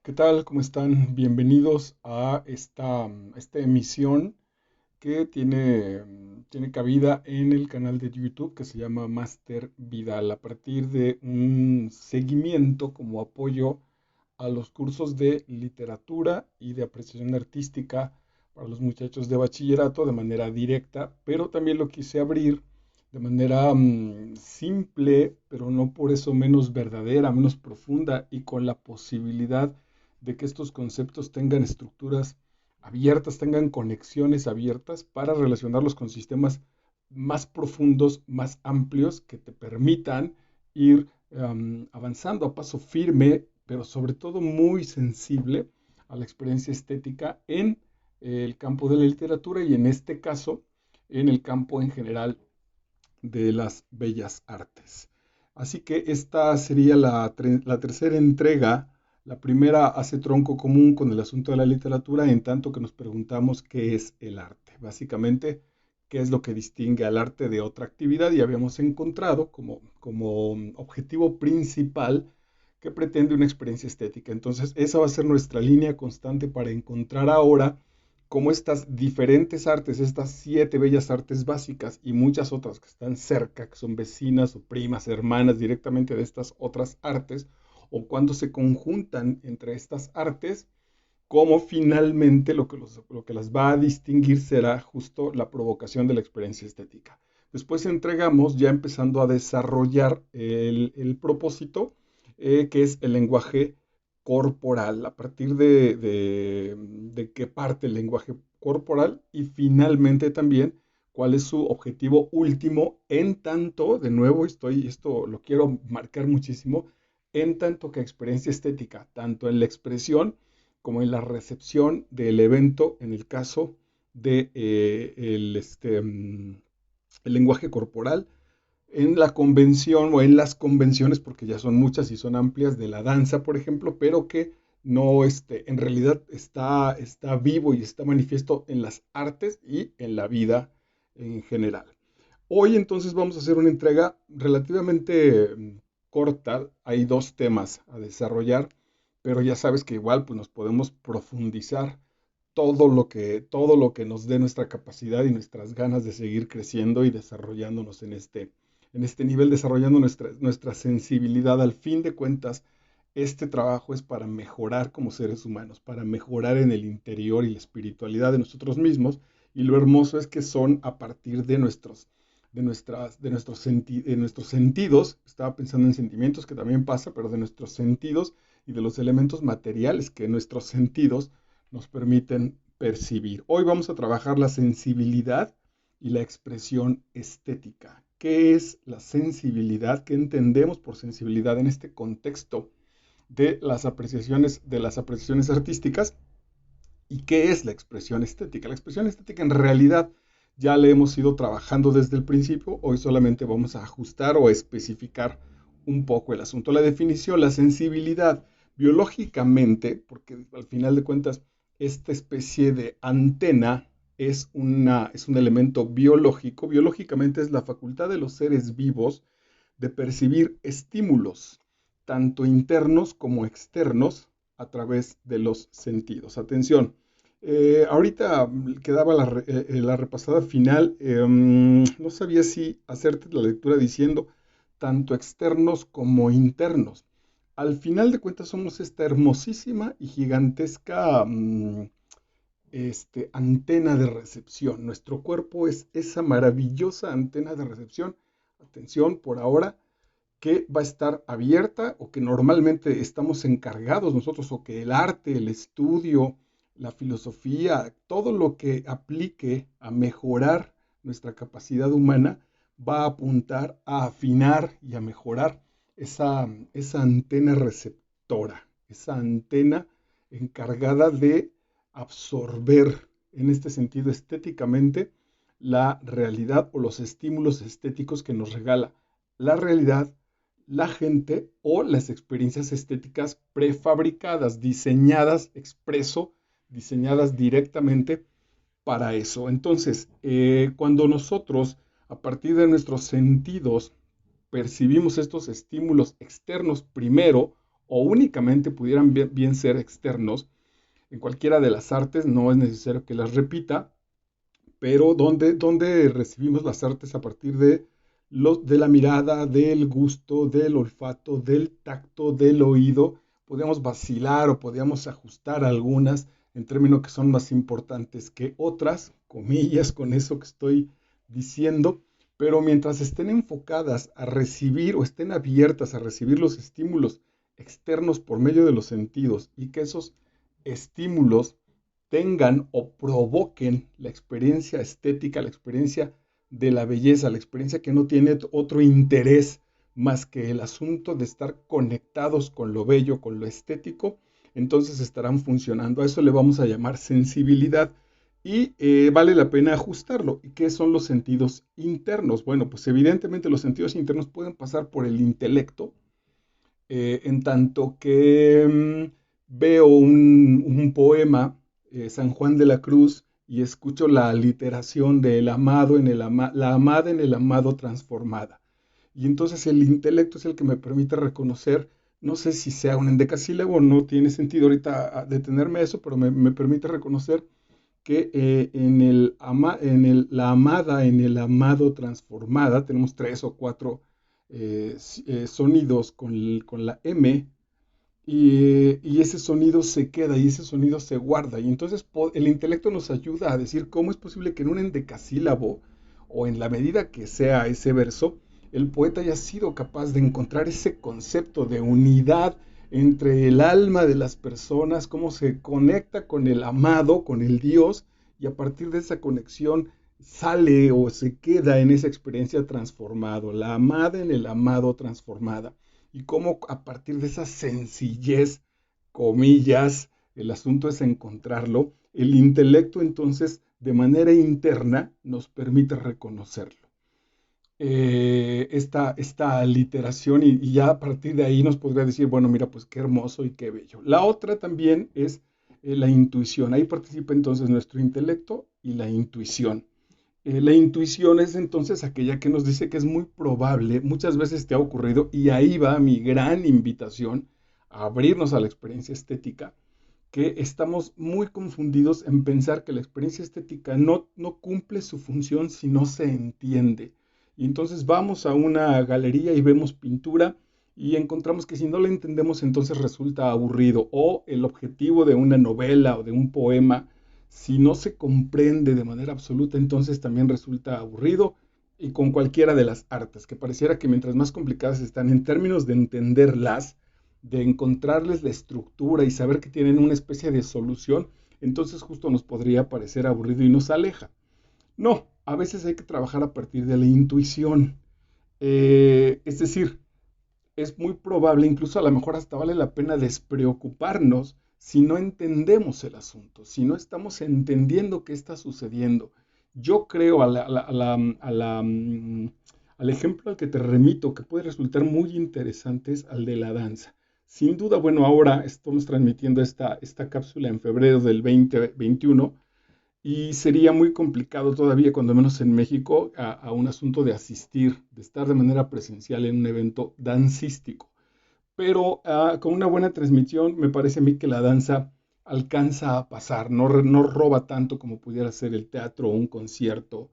¿Qué tal? ¿Cómo están? Bienvenidos a esta emisión que tiene cabida en el canal de YouTube que se llama Master Vidal, a partir de un seguimiento como apoyo a los cursos de literatura y de apreciación artística para los muchachos de bachillerato de manera directa, pero también lo quise abrir de manera simple, pero no por eso menos verdadera, menos profunda y con la posibilidad de que estos conceptos tengan estructuras abiertas, tengan conexiones abiertas para relacionarlos con sistemas más profundos, más amplios, que te permitan ir avanzando a paso firme, pero sobre todo muy sensible a la experiencia estética en el campo de la literatura y en este caso en el campo en general de las bellas artes. Así que esta sería la tercera entrega. La primera hace tronco común con el asunto de la literatura, en tanto que nos preguntamos qué es el arte. Básicamente, qué es lo que distingue al arte de otra actividad, y habíamos encontrado como objetivo principal que pretende una experiencia estética. Entonces, esa va a ser nuestra línea constante para encontrar ahora cómo estas diferentes artes, estas 7 bellas artes básicas y muchas otras que están cerca, que son vecinas o primas, hermanas directamente de estas otras artes, o cuando se conjuntan entre estas artes, cómo finalmente lo que las va a distinguir será justo la provocación de la experiencia estética. Después entregamos ya empezando a desarrollar el propósito, que es el lenguaje corporal, a partir de qué parte el lenguaje corporal y finalmente también cuál es su objetivo último en tanto, de nuevo, esto lo quiero marcar muchísimo, en tanto que experiencia estética, tanto en la expresión como en la recepción del evento, en el caso de el lenguaje corporal, en la convención o en las convenciones, porque ya son muchas y son amplias, de la danza, por ejemplo, pero que no en realidad está vivo y está manifiesto en las artes y en la vida en general. Hoy entonces vamos a hacer una entrega relativamente corta. Hay 2 temas a desarrollar, pero ya sabes que igual pues nos podemos profundizar todo lo que nos dé nuestra capacidad y nuestras ganas de seguir creciendo y desarrollándonos en este nivel, desarrollando nuestra sensibilidad. Al fin de cuentas, este trabajo es para mejorar como seres humanos, para mejorar en el interior y la espiritualidad de nosotros mismos. Y lo hermoso es que son a partir de nuestros sentidos. Estaba pensando en sentimientos, que también pasa, pero de nuestros sentidos y de los elementos materiales que nuestros sentidos nos permiten percibir. Hoy vamos a trabajar la sensibilidad y la expresión estética. ¿Qué es la sensibilidad? ¿Qué entendemos por sensibilidad en este contexto de las apreciaciones artísticas? ¿Y qué es la expresión estética? La expresión estética en realidad ya la hemos ido trabajando desde el principio. Hoy solamente vamos a ajustar o a especificar un poco el asunto. La definición, la sensibilidad biológicamente, porque al final de cuentas esta especie de antena es un elemento biológico. Biológicamente es la facultad de los seres vivos de percibir estímulos, tanto internos como externos, a través de los sentidos. Atención, ahorita quedaba la repasada final. No sabía si hacerte la lectura diciendo tanto externos como internos. Al final de cuentas somos esta hermosísima y gigantesca antena de recepción. Nuestro cuerpo es esa maravillosa antena de recepción. Atención, por ahora, que va a estar abierta, o que normalmente estamos encargados nosotros, o que el arte, el estudio, la filosofía, todo lo que aplique a mejorar nuestra capacidad humana, va a apuntar a afinar y a mejorar esa antena receptora, esa antena encargada de absorber, en este sentido estéticamente, la realidad o los estímulos estéticos que nos regala la realidad, la gente o las experiencias estéticas prefabricadas, diseñadas expreso, diseñadas directamente para eso. Entonces, cuando nosotros, a partir de nuestros sentidos, percibimos estos estímulos externos primero, o únicamente pudieran bien ser externos en cualquiera de las artes, no es necesario que las repita, pero donde recibimos las artes a partir de la mirada, del gusto, del olfato, del tacto, del oído. Podemos vacilar o podemos ajustar algunas en términos que son más importantes que otras, comillas con eso que estoy diciendo, pero mientras estén enfocadas a recibir o estén abiertas a recibir los estímulos externos por medio de los sentidos y que esos estímulos tengan o provoquen la experiencia estética, la experiencia de la belleza, la experiencia que no tiene otro interés más que el asunto de estar conectados con lo bello, con lo estético, entonces estarán funcionando. A eso le vamos a llamar sensibilidad y vale la pena ajustarlo. ¿Y qué son los sentidos internos? Bueno, pues evidentemente los sentidos internos pueden pasar por el intelecto, en tanto que veo un poema, San Juan de la Cruz, y escucho la literación del amado en la amada en el amado transformada. Y entonces el intelecto es el que me permite reconocer, no sé si sea un endecasílabo, no tiene sentido ahorita detenerme a eso, pero me permite reconocer que la amada en el amado transformada, tenemos 3 o 4 sonidos con la M, y ese sonido se queda y ese sonido se guarda. Y entonces el intelecto nos ayuda a decir cómo es posible que en un endecasílabo o en la medida que sea ese verso, el poeta haya sido capaz de encontrar ese concepto de unidad entre el alma de las personas, cómo se conecta con el amado, con el Dios, y a partir de esa conexión sale o se queda en esa experiencia transformado, la amada en el amado transformada. Y cómo a partir de esa sencillez, comillas, el asunto es encontrarlo, el intelecto entonces de manera interna nos permite reconocerlo. Esta literación y ya a partir de ahí nos podría decir, bueno, mira, pues qué hermoso y qué bello. La otra también es la intuición. Ahí participa entonces nuestro intelecto y la intuición. La intuición es entonces aquella que nos dice que es muy probable, muchas veces te ha ocurrido, y ahí va mi gran invitación a abrirnos a la experiencia estética, que estamos muy confundidos en pensar que la experiencia estética no cumple su función si no se entiende. Y entonces vamos a una galería y vemos pintura y encontramos que si no la entendemos entonces resulta aburrido. O el objetivo de una novela o de un poema, si no se comprende de manera absoluta, entonces también resulta aburrido. Y con cualquiera de las artes, que pareciera que mientras más complicadas están en términos de entenderlas, de encontrarles la estructura y saber que tienen una especie de solución, entonces justo nos podría parecer aburrido y nos aleja. No, a veces hay que trabajar a partir de la intuición. Es decir, es muy probable, incluso a lo mejor hasta vale la pena despreocuparnos si no entendemos el asunto, si no estamos entendiendo qué está sucediendo. Yo creo al ejemplo al que te remito, que puede resultar muy interesante, es al de la danza. Sin duda, bueno, ahora estamos transmitiendo esta cápsula en febrero del 2021 y sería muy complicado todavía, cuando menos en México, a un asunto de asistir, de estar de manera presencial en un evento dancístico. Pero con una buena transmisión me parece a mí que la danza alcanza a pasar, no roba tanto como pudiera ser el teatro o un concierto,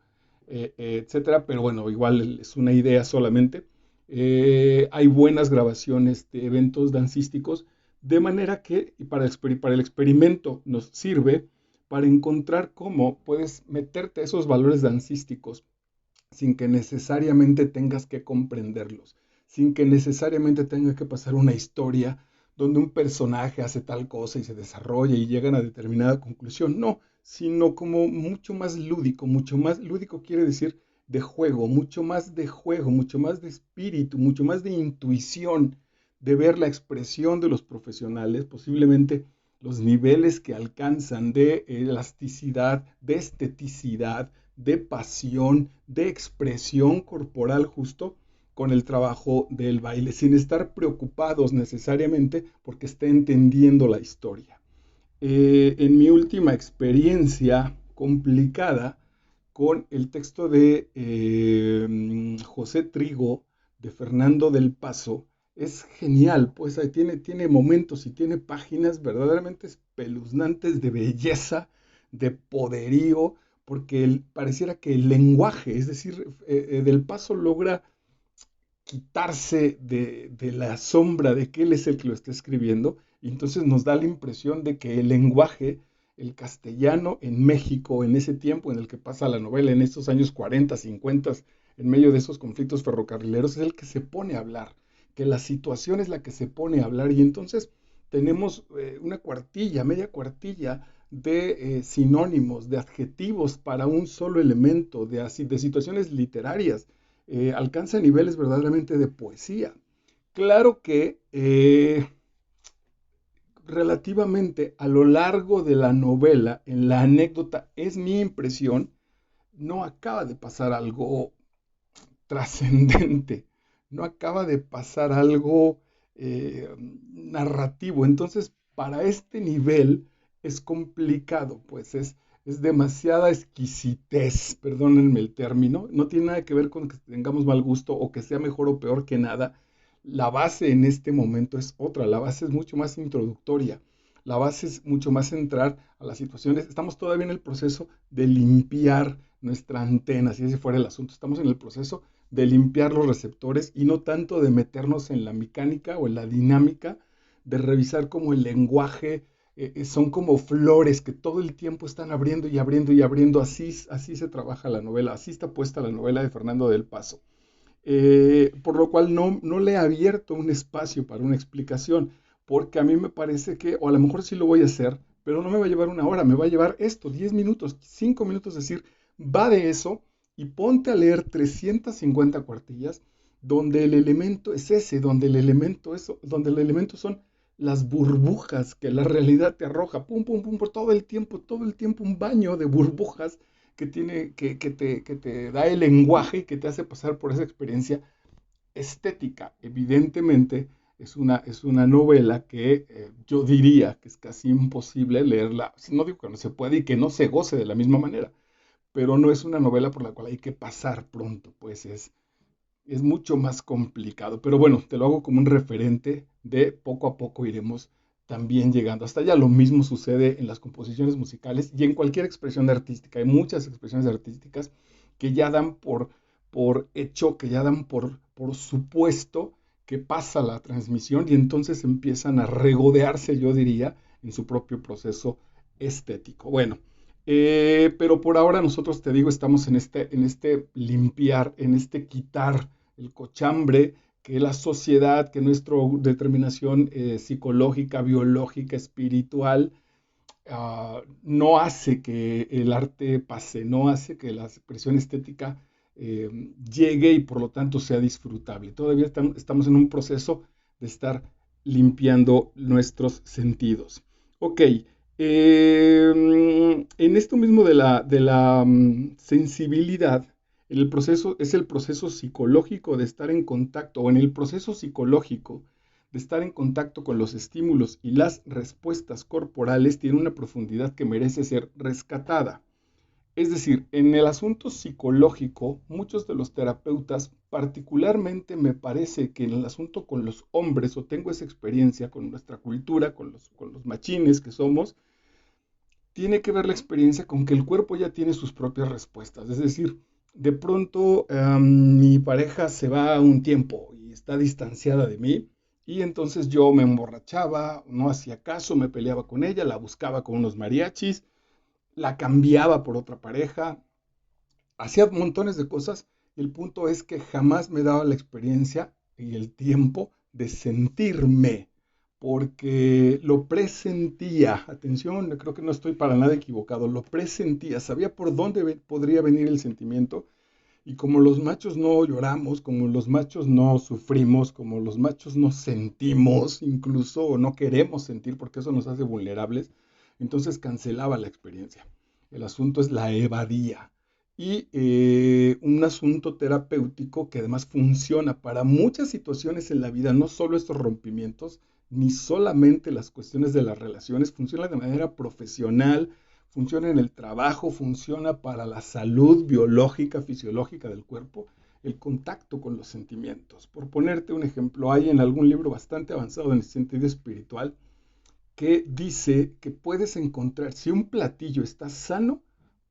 etcétera, pero bueno, igual es una idea solamente. Hay buenas grabaciones de eventos dancísticos, de manera que para el experimento nos sirve para encontrar cómo puedes meterte a esos valores dancísticos sin que necesariamente tengas que comprenderlos, sin que necesariamente tenga que pasar una historia donde un personaje hace tal cosa y se desarrolla y llegan a determinada conclusión. No, sino como mucho más lúdico quiere decir de juego, mucho más de espíritu, mucho más de intuición, de ver la expresión de los profesionales, posiblemente los niveles que alcanzan de elasticidad, de esteticidad, de pasión, de expresión corporal justo con el trabajo del baile, sin estar preocupados necesariamente porque esté entendiendo la historia. En mi última experiencia complicada con el texto de José Trigo, de Fernando del Paso, es genial, pues ahí tiene momentos y tiene páginas verdaderamente espeluznantes de belleza, de poderío, porque pareciera que el lenguaje, es decir, Del Paso logra quitarse de la sombra de que él es el que lo está escribiendo, y entonces nos da la impresión de que el lenguaje, el castellano en México, en ese tiempo en el que pasa la novela, en estos años 40, 50, en medio de esos conflictos ferrocarrileros, es el que se pone a hablar, que la situación es la que se pone a hablar, y entonces tenemos una cuartilla, media cuartilla de sinónimos, de adjetivos para un solo elemento, de situaciones literarias, alcanza niveles verdaderamente de poesía. Claro que relativamente a lo largo de la novela, en la anécdota, es mi impresión, no acaba de pasar algo trascendente, no acaba de pasar algo narrativo. Entonces, para este nivel es complicado, pues es demasiada exquisitez, perdónenme el término, no tiene nada que ver con que tengamos mal gusto o que sea mejor o peor que nada. La base en este momento es otra, la base es mucho más introductoria, la base es mucho más centrar a las situaciones. Estamos todavía en el proceso de limpiar nuestra antena, si ese fuera el asunto. Estamos en el proceso de limpiar los receptores y no tanto de meternos en la mecánica o en la dinámica, de revisar como el lenguaje son como flores que todo el tiempo están abriendo y abriendo y abriendo. Así se trabaja la novela, así está puesta la novela de Fernando del Paso. Por lo cual no le he abierto un espacio para una explicación, porque a mí me parece que, o a lo mejor sí lo voy a hacer, pero no me va a llevar una hora, me va a llevar esto, 10 minutos, 5 minutos, es decir, va de eso y ponte a leer 350 cuartillas donde el elemento es ese, donde el elemento son las burbujas que la realidad te arroja, pum, pum, pum, por todo el tiempo un baño de burbujas que te da el lenguaje y que te hace pasar por esa experiencia estética. Evidentemente, es una novela que yo diría que es casi imposible leerla. No digo que no se puede y que no se goce de la misma manera, pero no es una novela por la cual hay que pasar pronto, pues es mucho más complicado. Pero bueno, te lo hago como un referente de poco a poco iremos también llegando hasta allá. Lo mismo sucede en las composiciones musicales y en cualquier expresión artística. Hay muchas expresiones artísticas que ya dan por hecho, que ya dan por supuesto que pasa la transmisión y entonces empiezan a regodearse, yo diría, en su propio proceso estético. Bueno, pero por ahora nosotros, te digo, estamos en este limpiar, en este quitar el cochambre que la sociedad, que nuestra determinación psicológica, biológica, espiritual, no hace que el arte pase, no hace que la expresión estética llegue y por lo tanto sea disfrutable. Todavía estamos en un proceso de estar limpiando nuestros sentidos. Ok, en esto mismo de la sensibilidad, es el proceso psicológico de estar en contacto, o en el proceso psicológico de estar en contacto con los estímulos y las respuestas corporales, tiene una profundidad que merece ser rescatada. Es decir, en el asunto psicológico, muchos de los terapeutas, particularmente me parece que en el asunto con los hombres, o tengo esa experiencia con nuestra cultura, con los machines que somos, tiene que ver la experiencia con que el cuerpo ya tiene sus propias respuestas. Es decir, de pronto mi pareja se va un tiempo y está distanciada de mí, y entonces yo me emborrachaba, no hacía caso, me peleaba con ella, la buscaba con unos mariachis, la cambiaba por otra pareja, hacía montones de cosas. Y el punto es que jamás me daba la experiencia y el tiempo de sentirme, porque lo presentía. Atención, creo que no estoy para nada equivocado, lo presentía, sabía por dónde podría venir el sentimiento. Y como los machos no lloramos, como los machos no sufrimos, como los machos no sentimos, incluso o no queremos sentir porque eso nos hace vulnerables, entonces cancelaba la experiencia. El asunto es la evadía. Y un asunto terapéutico que además funciona para muchas situaciones en la vida, no solo estos rompimientos, ni solamente las cuestiones de las relaciones, funciona de manera profesional, funciona en el trabajo, funciona para la salud biológica, fisiológica del cuerpo. el contacto con los sentimientos. Por ponerte un ejemplo, hay en algún libro bastante avanzado en el sentido espiritual que dice que puedes encontrar, si un platillo está sano,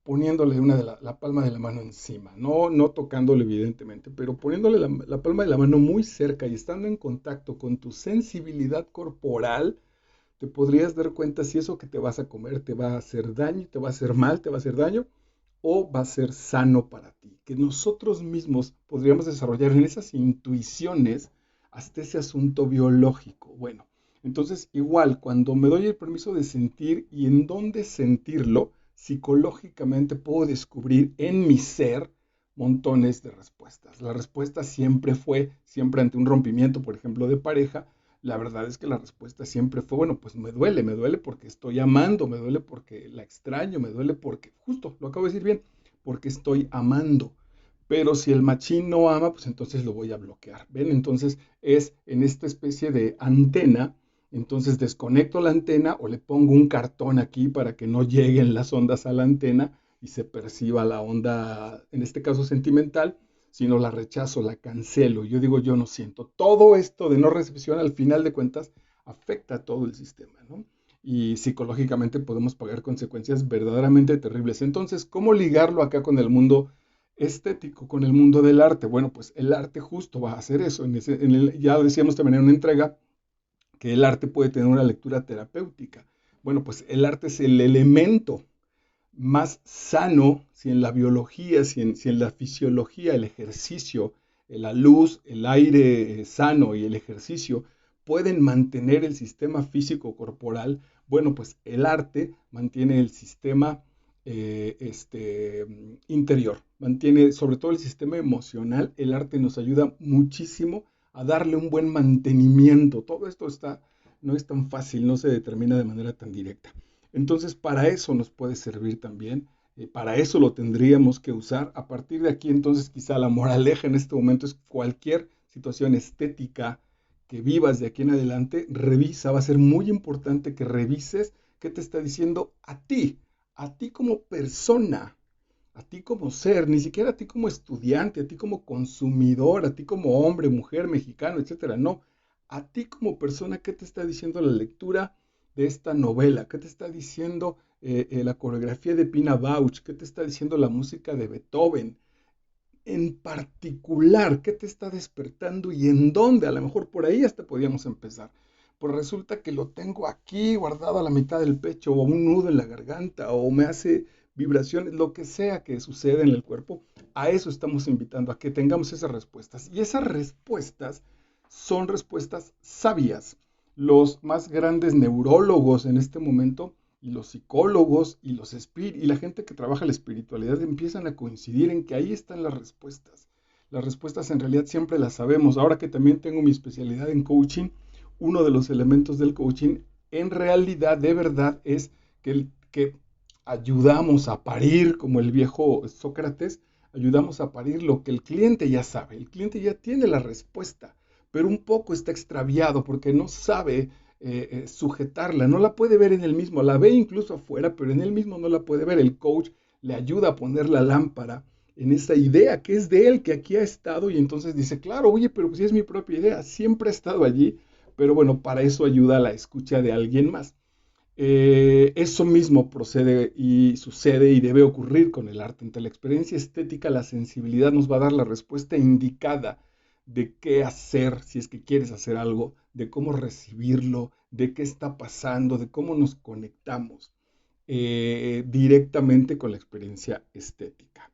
poniéndole la palma de la mano encima, no tocándole evidentemente, pero poniéndole la palma de la mano muy cerca y estando en contacto con tu sensibilidad corporal, te podrías dar cuenta si eso que te vas a comer te va a hacer daño, te va a hacer mal, te va a hacer daño o va a ser sano para ti. Que nosotros mismos podríamos desarrollar en esas intuiciones hasta ese asunto biológico. Bueno, entonces igual, cuando me doy el permiso de sentir y en dónde sentirlo, psicológicamente puedo descubrir en mi ser montones de respuestas. La respuesta siempre ante un rompimiento, por ejemplo, de pareja, la verdad es que la respuesta siempre fue, bueno, pues me duele porque estoy amando, me duele porque la extraño, me duele porque, justo, lo acabo de decir bien, porque estoy amando. Pero si el machín no ama, pues entonces lo voy a bloquear. ¿Ven? Entonces es en esta especie de antena, entonces desconecto la antena o le pongo un cartón aquí para que no lleguen las ondas a la antena y se perciba la onda, en este caso sentimental, si no la rechazo, la cancelo, yo digo yo no siento. Todo esto de no recepción al final de cuentas afecta a todo el sistema, ¿no? Y psicológicamente podemos pagar consecuencias verdaderamente terribles. Entonces, ¿cómo ligarlo acá con el mundo estético, con el mundo del arte? Bueno, pues el arte justo va a hacer eso. Ya decíamos también en una entrega que el arte puede tener una lectura terapéutica. Bueno, pues el arte es el elemento más sano, si en la biología, si en la fisiología, el ejercicio, la luz, el aire sano y el ejercicio pueden mantener el sistema físico corporal, bueno, pues el arte mantiene el sistema interior, mantiene sobre todo el sistema emocional. El arte nos ayuda muchísimo a darle un buen mantenimiento. Todo esto no es tan fácil, no se determina de manera tan directa. Entonces, para eso nos puede servir también, para eso lo tendríamos que usar. A partir de aquí, entonces, quizá la moraleja en este momento es cualquier situación estética que vivas de aquí en adelante, revisa, va a ser muy importante que revises qué te está diciendo a ti como persona, a ti como ser, ni siquiera a ti como estudiante, a ti como consumidor, a ti como hombre, mujer, mexicano, etcétera. No, a ti como persona, ¿qué te está diciendo la lectura de esta novela? ¿Qué te está diciendo la coreografía de Pina Bausch? ¿Qué te está diciendo la música de Beethoven? En particular, ¿qué te está despertando y en dónde? A lo mejor por ahí hasta podíamos empezar. Pues resulta que lo tengo aquí guardado a la mitad del pecho o un nudo en la garganta o me hace vibraciones, lo que sea que suceda en el cuerpo. A eso estamos invitando, a que tengamos esas respuestas. Y esas respuestas son respuestas sabias. Los más grandes neurólogos en este momento y los psicólogos y la gente que trabaja la espiritualidad empiezan a coincidir en que ahí están las respuestas. Las respuestas en realidad siempre las sabemos. Ahora que también tengo mi especialidad en coaching, uno de los elementos del coaching en realidad de verdad es que ayudamos a parir, como el viejo Sócrates, ayudamos a parir lo que el cliente ya sabe. El cliente ya tiene la respuesta, pero un poco está extraviado porque no sabe sujetarla, no la puede ver en él mismo, la ve incluso afuera, pero en él mismo no la puede ver. El coach le ayuda a poner la lámpara en esa idea que es de él, que aquí ha estado, y entonces dice, claro, oye, pero pues sí es mi propia idea, siempre ha estado allí, pero bueno, para eso ayuda a la escucha de alguien más. Eso mismo procede y sucede y debe ocurrir con el arte. Ante la experiencia estética, la sensibilidad nos va a dar la respuesta indicada de qué hacer si es que quieres hacer algo, de cómo recibirlo, de qué está pasando, de cómo nos conectamos directamente con la experiencia estética.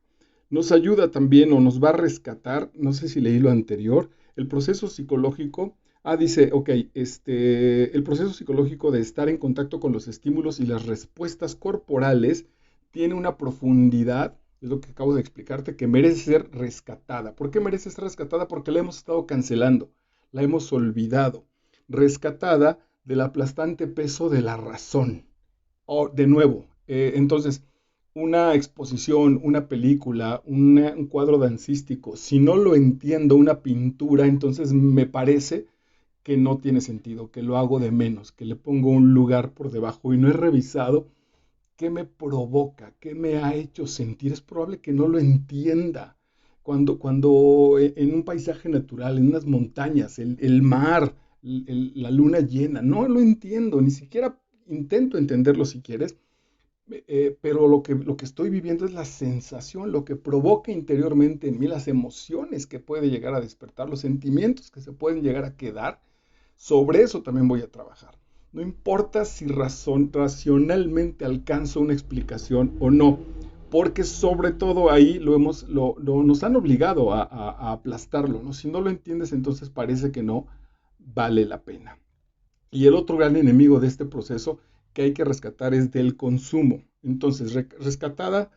Nos ayuda también o nos va a rescatar, no sé si leí lo anterior, el proceso psicológico. Dice, ok, el proceso psicológico de estar en contacto con los estímulos y las respuestas corporales tiene una profundidad, es lo que acabo de explicarte, que merece ser rescatada. ¿Por qué merece ser rescatada? Porque la hemos estado cancelando, la hemos olvidado. Rescatada del aplastante peso de la razón. De nuevo, entonces, una exposición, una película, un cuadro dancístico, si no lo entiendo, una pintura, entonces me parece que no tiene sentido, que lo hago de menos, que le pongo un lugar por debajo y no he revisado qué me provoca, qué me ha hecho sentir. Es probable que no lo entienda. cuando en un paisaje natural, en unas montañas, el mar, la luna llena, no lo entiendo, ni siquiera intento entenderlo si quieres, pero lo que estoy viviendo es la sensación, lo que provoca interiormente en mí, las emociones que puede llegar a despertar, los sentimientos que se pueden llegar a quedar. Sobre eso también voy a trabajar. No importa si racionalmente alcanzo una explicación o no, porque sobre todo ahí nos han obligado a aplastarlo, ¿no? Si no lo entiendes, entonces parece que no vale la pena. Y el otro gran enemigo de este proceso que hay que rescatar es del consumo. Entonces, rescatada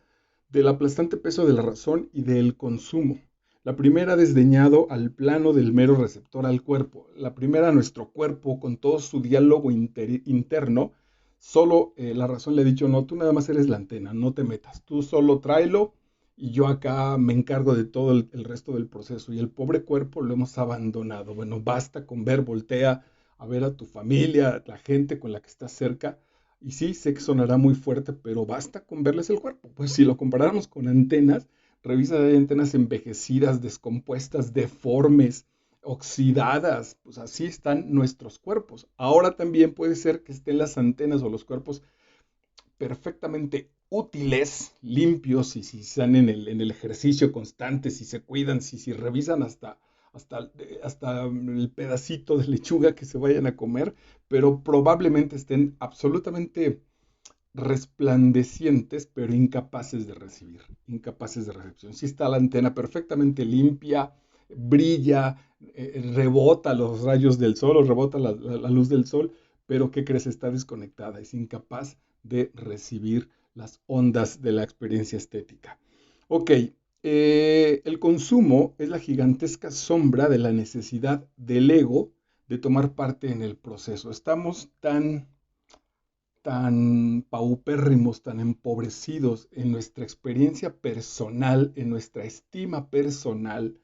del aplastante peso de la razón y del consumo. La primera desdeñado al plano del mero receptor al cuerpo. La primera nuestro cuerpo con todo su diálogo interno. Solo la razón le ha dicho, no, tú nada más eres la antena, no te metas. Tú solo tráelo y yo acá me encargo de todo el resto del proceso. Y el pobre cuerpo lo hemos abandonado. Bueno, basta con ver, voltea a ver a tu familia, a la gente con la que estás cerca. Y sí, sé que sonará muy fuerte, pero basta con verles el cuerpo. Pues si lo comparáramos con antenas, revisa, hay antenas envejecidas, descompuestas, deformes, oxidadas, pues así están nuestros cuerpos. Ahora también puede ser que estén las antenas o los cuerpos perfectamente útiles, limpios, y si están en el ejercicio constante, si se cuidan, si revisan hasta el pedacito de lechuga que se vayan a comer, pero probablemente estén absolutamente resplandecientes, pero incapaces de recepción. Si está la antena perfectamente limpia, brilla, rebota los rayos del sol o rebota la luz del sol, pero ¿qué crees? Está desconectada, es incapaz de recibir las ondas de la experiencia estética. Ok, el consumo es la gigantesca sombra de la necesidad del ego de tomar parte en el proceso. Estamos tan paupérrimos, tan empobrecidos en nuestra experiencia personal, en nuestra estima personal,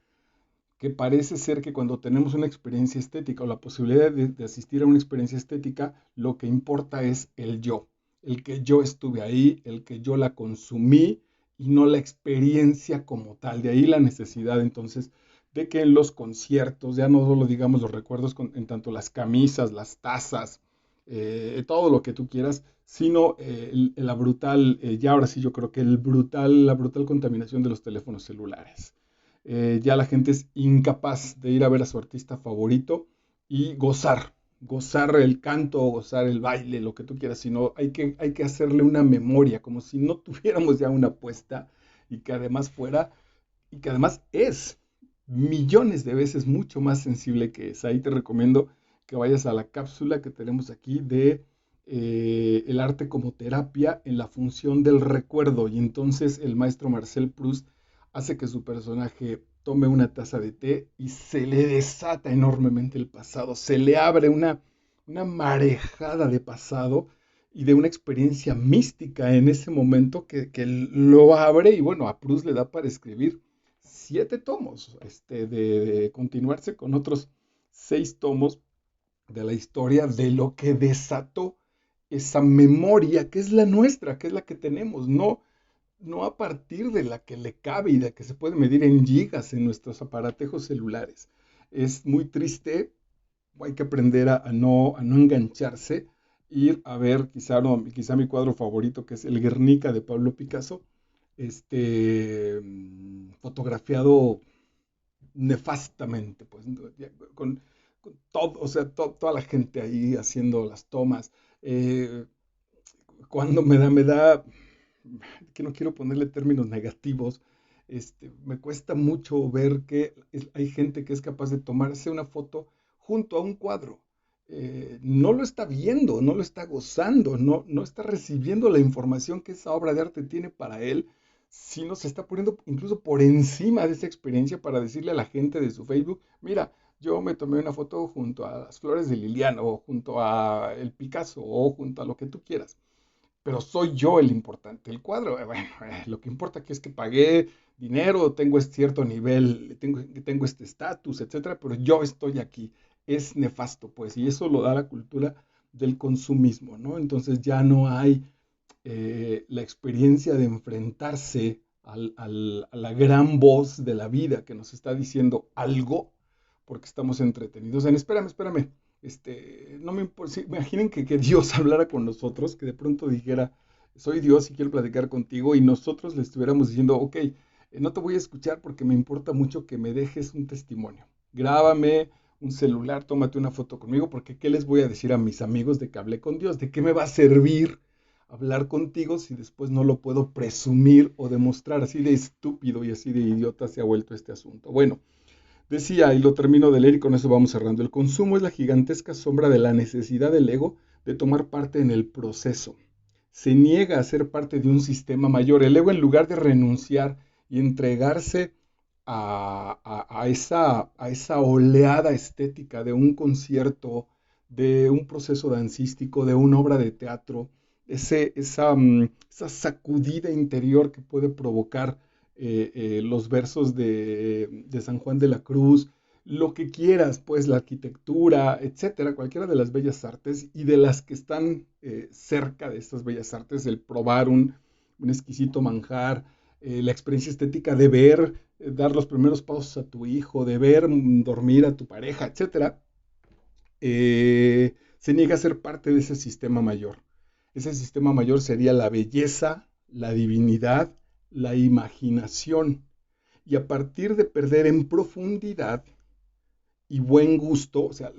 que parece ser que cuando tenemos una experiencia estética o la posibilidad de asistir a una experiencia estética, lo que importa es el yo, el que yo estuve ahí, el que yo la consumí y no la experiencia como tal. De ahí la necesidad entonces de que en los conciertos, ya no solo digamos los recuerdos en tanto las camisas, las tazas, todo lo que tú quieras, sino la brutal, ya ahora sí yo creo que la brutal contaminación de los teléfonos celulares. Ya la gente es incapaz de ir a ver a su artista favorito y gozar el canto, gozar el baile, lo que tú quieras, sino hay que hacerle una memoria, como si no tuviéramos ya una apuesta y que además es millones de veces mucho más sensible que esa. Ahí te recomiendo que vayas a la cápsula que tenemos aquí de el arte como terapia en la función del recuerdo. Y entonces el maestro Marcel Proust hace que su personaje tome una taza de té y se le desata enormemente el pasado, se le abre una marejada de pasado y de una experiencia mística en ese momento que lo abre y bueno, a Proust le da para escribir 7 tomos, de continuarse con otros 6 tomos de la historia de lo que desató esa memoria que es la nuestra, que es la que tenemos, no a partir de la que le cabe y de que se puede medir en gigas en nuestros aparatejos celulares. Es muy triste, hay que aprender a no engancharse, ir a ver quizá, no, quizá mi cuadro favorito, que es el Guernica de Pablo Picasso, fotografiado nefastamente, pues, con todo, o sea, toda la gente ahí haciendo las tomas. Eh, Cuando que no quiero ponerle términos negativos, me cuesta mucho ver que hay gente que es capaz de tomarse una foto junto a un cuadro. No lo está viendo, no lo está gozando, no está recibiendo la información que esa obra de arte tiene para él, sino se está poniendo incluso por encima de esa experiencia para decirle a la gente de su Facebook, mira, yo me tomé una foto junto a las flores de Liliana o junto a el Picasso o junto a lo que tú quieras, pero soy yo el importante. El cuadro, bueno, lo que importa aquí es que pagué dinero, tengo este cierto nivel, tengo este estatus, etcétera, pero yo estoy aquí. Es nefasto, pues, y eso lo da la cultura del consumismo, ¿no? Entonces ya no hay la experiencia de enfrentarse a la gran voz de la vida que nos está diciendo algo porque estamos entretenidos en, espérame, no me importa, sí, imaginen que Dios hablara con nosotros, que de pronto dijera, soy Dios y quiero platicar contigo, y nosotros le estuviéramos diciendo, ok, no te voy a escuchar porque me importa mucho que me dejes un testimonio. Grábame un celular, tómate una foto conmigo, porque ¿qué les voy a decir a mis amigos de que hablé con Dios? ¿De qué me va a servir hablar contigo si después no lo puedo presumir o demostrar? Así de estúpido y así de idiota se ha vuelto este asunto. Bueno, decía, y lo termino de leer y con eso vamos cerrando, el consumo es la gigantesca sombra de la necesidad del ego de tomar parte en el proceso. Se niega a ser parte de un sistema mayor. El ego, en lugar de renunciar y entregarse a esa oleada estética de un concierto, de un proceso dancístico, de una obra de teatro, esa sacudida interior que puede provocar los versos de San Juan de la Cruz, lo que quieras, pues la arquitectura, etcétera, cualquiera de las bellas artes y de las que están cerca de estas bellas artes, el probar un exquisito manjar, la experiencia estética de ver, dar los primeros pasos a tu hijo, de ver dormir a tu pareja, etcétera, se niega a ser parte de ese sistema mayor. Ese sistema mayor sería la belleza, la divinidad, la imaginación. Y a partir de perder en profundidad y buen gusto, o sea,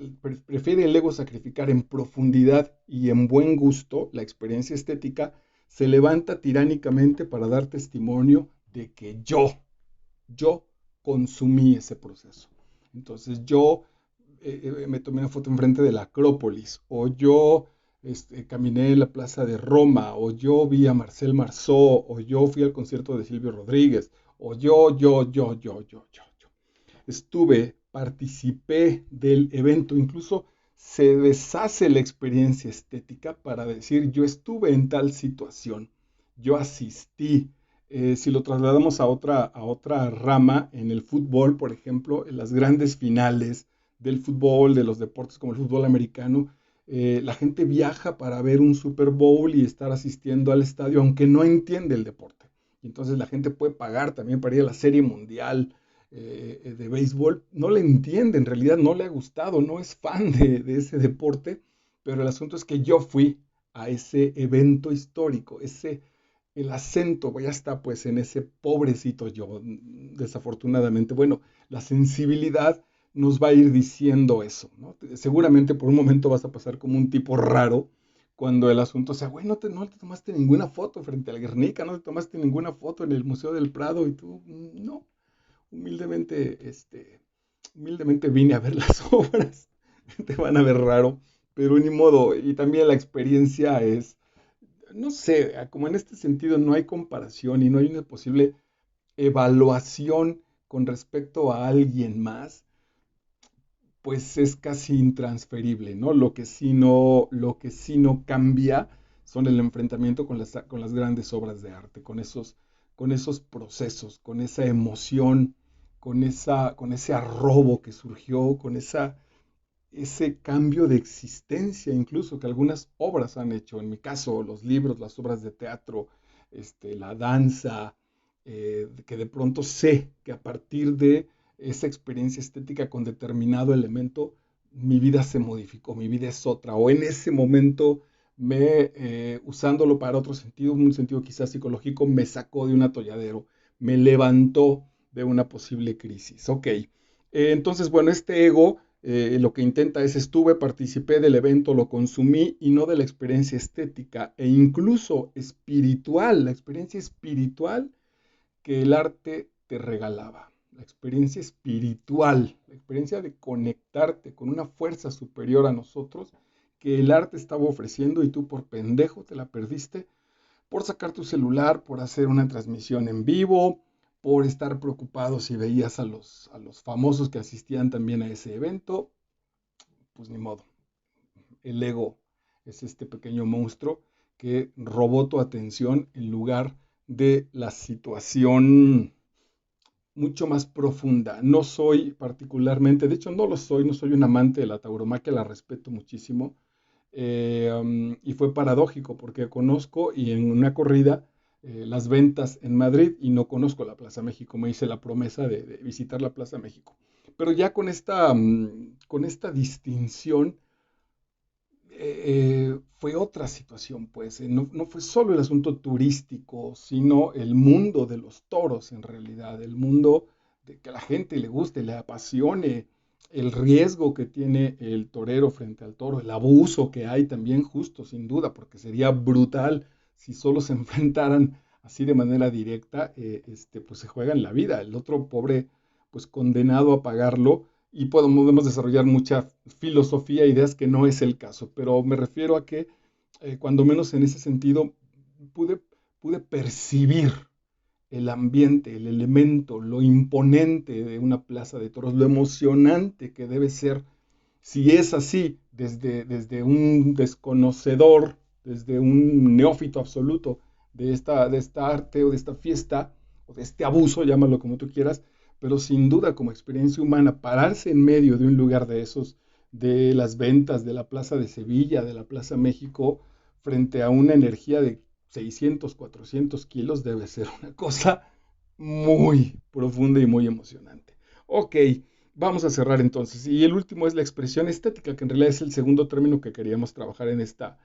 prefiere el ego sacrificar en profundidad y en buen gusto la experiencia estética, se levanta tiránicamente para dar testimonio de que yo consumí ese proceso. Entonces me tomé una foto enfrente de la Acrópolis, o yo caminé en la plaza de Roma, o yo vi a Marcel Marceau, o yo fui al concierto de Silvio Rodríguez, o yo. Estuve, participé del evento, incluso se deshace la experiencia estética para decir yo estuve en tal situación, yo asistí. Si lo trasladamos a otra rama, en el fútbol, por ejemplo, en las grandes finales del fútbol, de los deportes como el fútbol americano, la gente viaja para ver un Super Bowl y estar asistiendo al estadio, aunque no entiende el deporte. Y entonces la gente puede pagar también para ir a la Serie Mundial de béisbol. No le entiende, en realidad no le ha gustado, no es fan de ese deporte, pero el asunto es que yo fui a ese evento histórico, el acento ya está pues en ese pobrecito yo, desafortunadamente. Bueno, la sensibilidad nos va a ir diciendo eso, ¿no? Seguramente por un momento vas a pasar como un tipo raro cuando el asunto sea, güey, no te tomaste ninguna foto frente al Guernica, no te tomaste ninguna foto en el Museo del Prado y tú, no, humildemente, humildemente vine a ver las obras, te van a ver raro, pero ni modo, y también la experiencia es, no sé, como en este sentido no hay comparación y no hay una posible evaluación con respecto a alguien más, pues es casi intransferible, ¿no? Lo que sí no cambia son el enfrentamiento con las grandes obras de arte, con esos procesos, con esa emoción, con ese arrobo que surgió, ese cambio de existencia, incluso que algunas obras han hecho. En mi caso, los libros, las obras de teatro, la danza, que de pronto sé que a partir de esa experiencia estética con determinado elemento, mi vida se modificó, mi vida es otra, o en ese momento usándolo para otro sentido, un sentido quizás psicológico, me sacó de un atolladero, me levantó de una posible crisis. Ok, entonces, bueno, este ego lo que intenta es estuve, participé del evento, lo consumí y no de la experiencia estética e incluso espiritual, la experiencia espiritual que el arte te regalaba, la experiencia espiritual, la experiencia de conectarte con una fuerza superior a nosotros que el arte estaba ofreciendo y tú por pendejo te la perdiste por sacar tu celular, por hacer una transmisión en vivo, por estar preocupado si veías a los famosos que asistían también a ese evento. Pues ni modo, el ego es este pequeño monstruo que robó tu atención en lugar de la situación mucho más profunda. No soy particularmente, de hecho no lo soy, no soy un amante de la tauromaquia, la respeto muchísimo. Y fue paradójico porque conozco y en una corrida las ventas en Madrid y no conozco la Plaza México. Me hice la promesa de visitar la Plaza México. Pero ya con esta distinción fue otra situación, pues. No fue solo el asunto turístico, sino el mundo de los toros, en realidad. El mundo de que a la gente le guste, le apasione, el riesgo que tiene el torero frente al toro, el abuso que hay también, justo, sin duda, porque sería brutal si solo se enfrentaran así de manera directa, pues se juegan la vida. El otro pobre, pues condenado a pagarlo y podemos desarrollar mucha filosofía, ideas que no es el caso, pero me refiero a que cuando menos en ese sentido pude, pude percibir el ambiente, el elemento, lo imponente de una plaza de toros, lo emocionante que debe ser, si es así, desde un desconocedor, desde un neófito absoluto de esta arte o de esta fiesta, o de este abuso, llámalo como tú quieras, pero sin duda como experiencia humana, pararse en medio de un lugar de esos, de las ventas, de la Plaza de Sevilla, de la Plaza México, frente a una energía de 600, 400 kilos, debe ser una cosa muy profunda y muy emocionante. Ok, vamos a cerrar entonces. Y el último es la expresión estética, que en realidad es el segundo término que queríamos trabajar en esta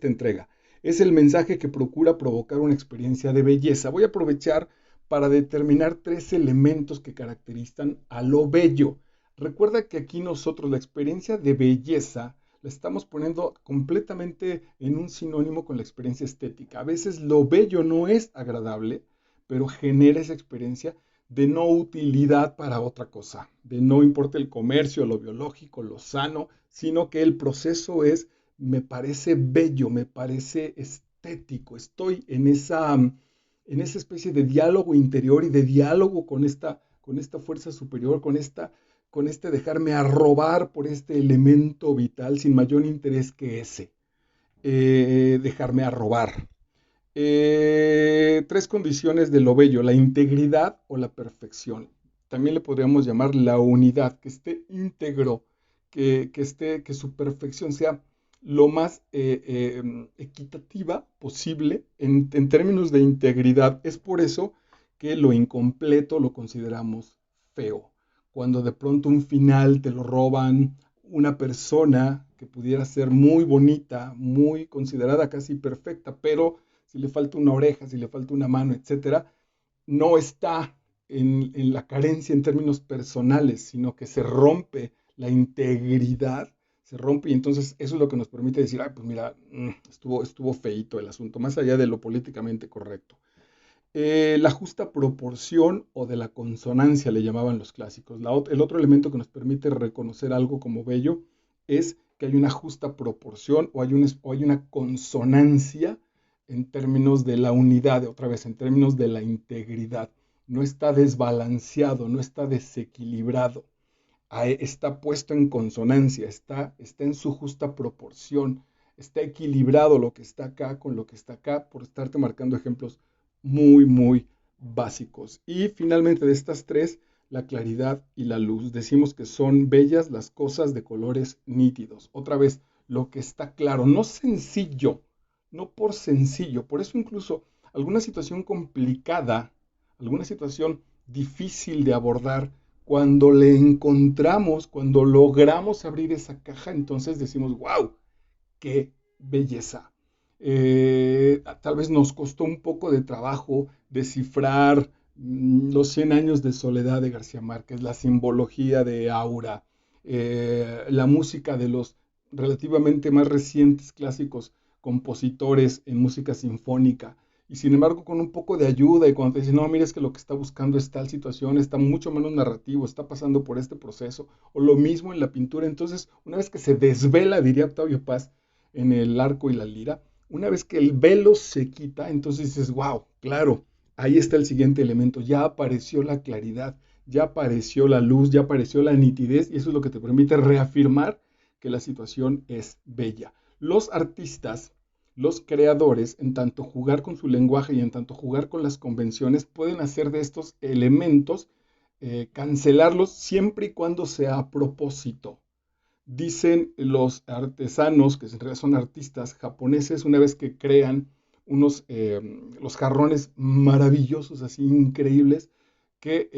entrega. Es el mensaje que procura provocar una experiencia de belleza. Voy a aprovechar para determinar tres elementos que caracterizan a lo bello. Recuerda que aquí nosotros la experiencia de belleza la estamos poniendo completamente en un sinónimo con la experiencia estética. A veces lo bello no es agradable, pero genera esa experiencia de no utilidad para otra cosa, de no importa el comercio, lo biológico, lo sano, sino que el proceso me parece bello, me parece estético, estoy en esa especie de diálogo interior y de diálogo con esta fuerza superior, con este dejarme arrobar por este elemento vital sin mayor interés que ese, dejarme arrobar. Tres condiciones de lo bello: la integridad o la perfección. También le podríamos llamar la unidad, que esté íntegro, que su perfección sea lo más equitativa posible en términos de integridad. Es por eso que lo incompleto lo consideramos feo. Cuando de pronto un final te lo roban, una persona que pudiera ser muy bonita, muy considerada casi perfecta, pero si le falta una oreja, si le falta una mano, etcétera, no está en la carencia en términos personales, sino que se rompe la integridad, se rompe, y entonces eso es lo que nos permite decir, ay, pues mira, estuvo feíto el asunto, más allá de lo políticamente correcto. La justa proporción o de la consonancia le llamaban los clásicos. El otro elemento que nos permite reconocer algo como bello es que hay una justa proporción o hay una consonancia en términos de la unidad, otra vez, en términos de la integridad. No está desbalanceado, no está desequilibrado, está puesto en consonancia, está en su justa proporción, está equilibrado lo que está acá con lo que está acá, por estarte marcando ejemplos muy, muy básicos. Y finalmente de estas tres, la claridad y la luz. Decimos que son bellas las cosas de colores nítidos. Otra vez, lo que está claro, no sencillo, no por sencillo. Por eso incluso alguna situación complicada, alguna situación difícil de abordar, cuando le encontramos, cuando logramos abrir esa caja, entonces decimos, wow, qué belleza. Tal vez nos costó un poco de trabajo descifrar los 100 años de soledad de García Márquez, la simbología de Aura, la música de los relativamente más recientes clásicos compositores en música sinfónica. Y sin embargo, con un poco de ayuda, y cuando te dicen, no, mira, es que lo que está buscando es tal situación, está mucho menos narrativo, está pasando por este proceso, o lo mismo en la pintura. Entonces, una vez que se desvela, diría Octavio Paz, en el arco y la lira, una vez que el velo se quita, entonces dices, wow, claro, ahí está el siguiente elemento, ya apareció la claridad, ya apareció la luz, ya apareció la nitidez, y eso es lo que te permite reafirmar que la situación es bella. Los artistas, los creadores, en tanto jugar con su lenguaje y en tanto jugar con las convenciones, pueden hacer de estos elementos, cancelarlos siempre y cuando sea a propósito. Dicen los artesanos, que en realidad son artistas japoneses, una vez que crean, los jarrones maravillosos, así increíbles, que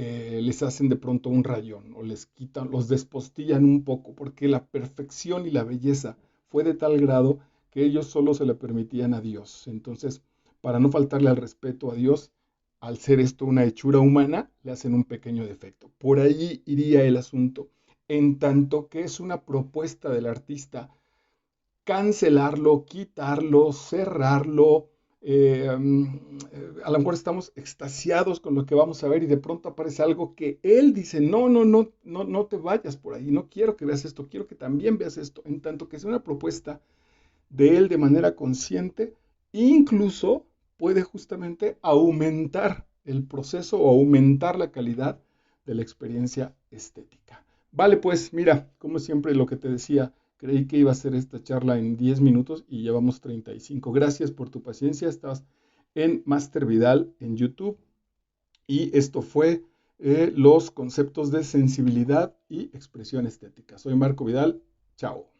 les hacen de pronto un rayón o les quitan, los despostillan un poco, porque la perfección y la belleza fue de tal grado que ellos solo se le permitían a Dios. Entonces, para no faltarle al respeto a Dios, al ser esto una hechura humana, le hacen un pequeño defecto. Por ahí iría el asunto. En tanto que es una propuesta del artista cancelarlo, quitarlo, cerrarlo. A lo mejor estamos extasiados con lo que vamos a ver y de pronto aparece algo que él dice, no, no, no, no, no te vayas por ahí, no quiero que veas esto, quiero que también veas esto, en tanto que sea una propuesta de él de manera consciente, incluso puede justamente aumentar el proceso o aumentar la calidad de la experiencia estética. Vale, pues mira, como siempre lo que te decía, creí que iba a ser esta charla en 10 minutos y llevamos 35. Gracias por tu paciencia, estás en Master Vidal en YouTube y esto fue los conceptos de sensibilidad y expresión estética. Soy Marco Vidal, chao.